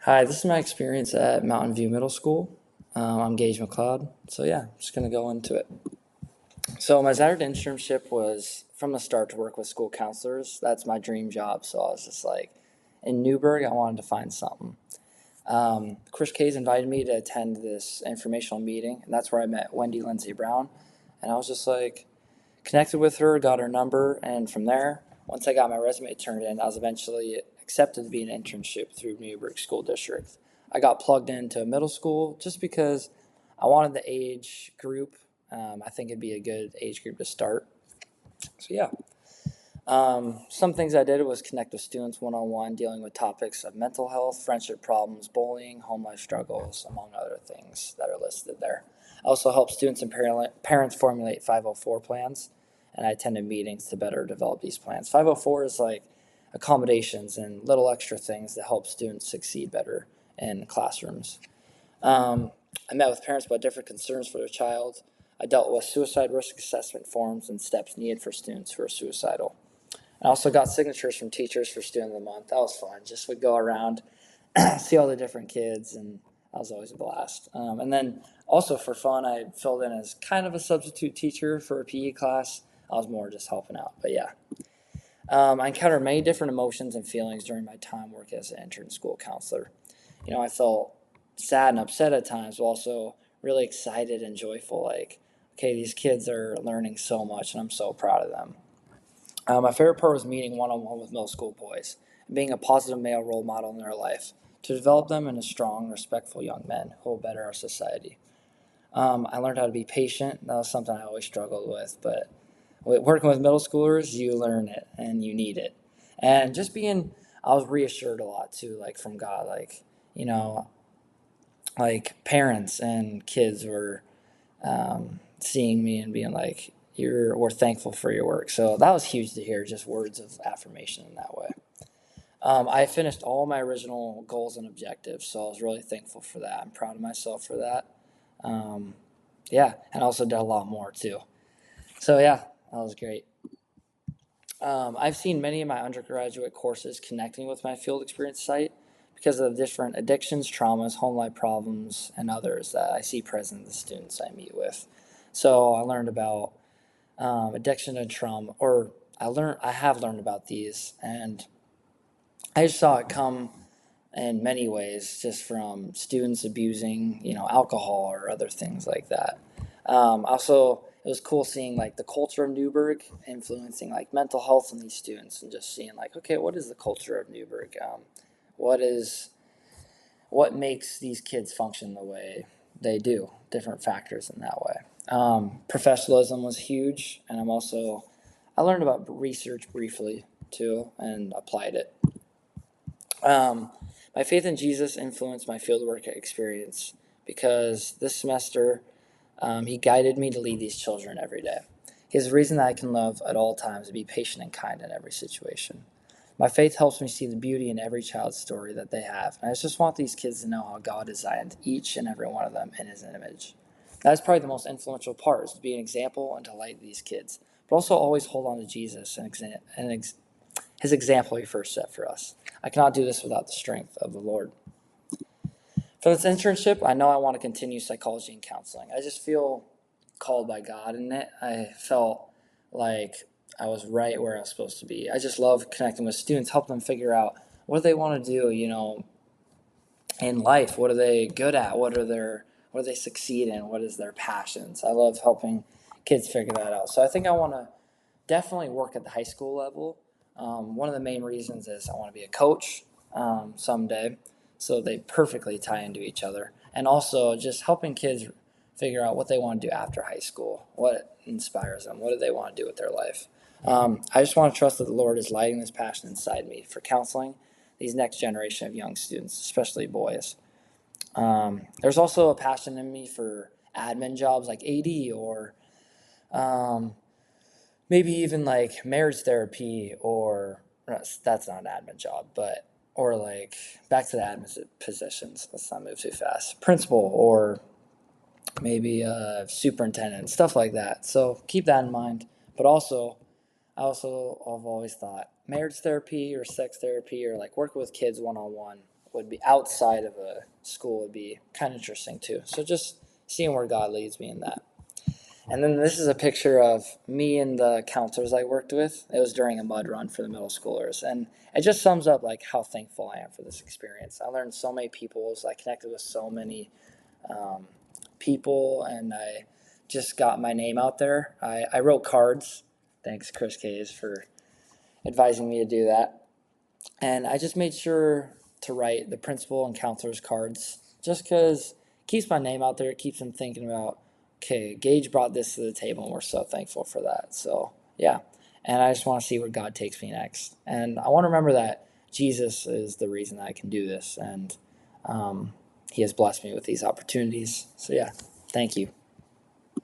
Hi, this is my experience at Mountain View Middle School. I'm Gage McLeod. So yeah, I'm just gonna go into it. So my desired internship was from the start to work with school counselors. That's my dream job. So I was just like, in Newburgh, I wanted to find something. Chris Case invited me to attend this informational meeting, and that's where I met Wendy Lindsay Brown. And I was just like, connected with her, got her number, and from there, once I got my resume turned in, I was eventually accepted to be an internship through Newburgh School District. I got plugged into middle school just because I wanted the age group. I think it'd be a good age group to start. So yeah, some things I did was connect with students one-on-one, dealing with topics of mental health, friendship problems, bullying, home life struggles, among other things that are listed there. I also help students and parents formulate 504 plans, and I attended meetings to better develop these plans. 504 is like accommodations and little extra things that help students succeed better in classrooms. I met with parents about different concerns for their child. I dealt with suicide risk assessment forms and steps needed for students who are suicidal. I also got signatures from teachers for Student of the Month. That was fun. Just would go around, see all the different kids, and that was always a blast. And then also for fun, I filled in as kind of a substitute teacher for a PE class. I was more just helping out, but yeah. I encountered many different emotions and feelings during my time working as an intern school counselor. I felt sad and upset at times, but also really excited and joyful. Like, okay, these kids are learning so much, and I'm so proud of them. My favorite part was meeting one-on-one with middle school boys and being a positive male role model in their life to develop them into strong, respectful young men who will better our society. I learned how to be patient. That was something I always struggled with, but working with middle schoolers, you learn it and you need it. And I was reassured a lot too, like from God, you know, like parents and kids were seeing me and being like, we're thankful for your work. So that was huge to hear, just words of affirmation in that way. I finished all my original goals and objectives, so I was really thankful for that. I'm proud of myself for that. Um, yeah, and I also did a lot more too. So yeah, that was great. I've seen many of my undergraduate courses connecting with my field experience site because of the different addictions, traumas, home life problems, and others that I see present in the students I meet with. So I learned about addiction and trauma, or I have learned about these, and I just saw it come in many ways, just from students abusing, alcohol or other things like that. Also, it was cool seeing like the culture of Newburgh influencing like mental health in these students, and just seeing like, okay, what is the culture of Newburgh? What is what makes these kids function the way they do? Different factors in that way. Professionalism was huge, and I learned about research briefly too and applied it. Um, my faith in Jesus influenced my fieldwork experience because this semester he guided me to lead these children every day. He is the reason that I can love at all times and be patient and kind in every situation. My faith helps me see the beauty in every child's story that they have. And I just want these kids to know how God designed each and every one of them in his image. That's probably the most influential part, is to be an example and to light these kids. But also always hold on to Jesus and his example he first set for us. I cannot do this without the strength of the Lord. For this internship, I know I want to continue psychology and counseling. I just feel called by God in it. I felt like I was right where I was supposed to be. I just love connecting with students, help them figure out what they want to do, in life. What are they good at? What do they succeed in? What is their passions? I love helping kids figure that out. So I think I want to definitely work at the high school level. One of the main reasons is I want to be a coach someday. So they perfectly tie into each other. And also just helping kids figure out what they want to do after high school, what inspires them, what do they want to do with their life. I just want to trust that the Lord is lighting this passion inside me for counseling these next generation of young students, especially boys. There's also a passion in me for admin jobs like AD, or um, maybe even like marriage therapy, or that's not an admin job, but or like back to the admin positions. Let's not move too fast. Principal, or maybe superintendent, stuff like that. So keep that in mind. But also, I've always thought marriage therapy or sex therapy or like working with kids one on one would be outside of a school would be kind of interesting too. So just seeing where God leads me in that. And then this is a picture of me and the counselors I worked with. It was during a mud run for the middle schoolers. And it just sums up like how thankful I am for this experience. I learned so many people. I connected with so many people, and I just got my name out there. I wrote cards. Thanks, Chris Case, for advising me to do that. And I just made sure to write the principal and counselors' cards just because it keeps my name out there. It keeps them thinking about, okay, Gage brought this to the table, and we're so thankful for that. So, yeah. And I just want to see where God takes me next. And I want to remember that Jesus is the reason that I can do this. And he has blessed me with these opportunities. So, yeah, thank you.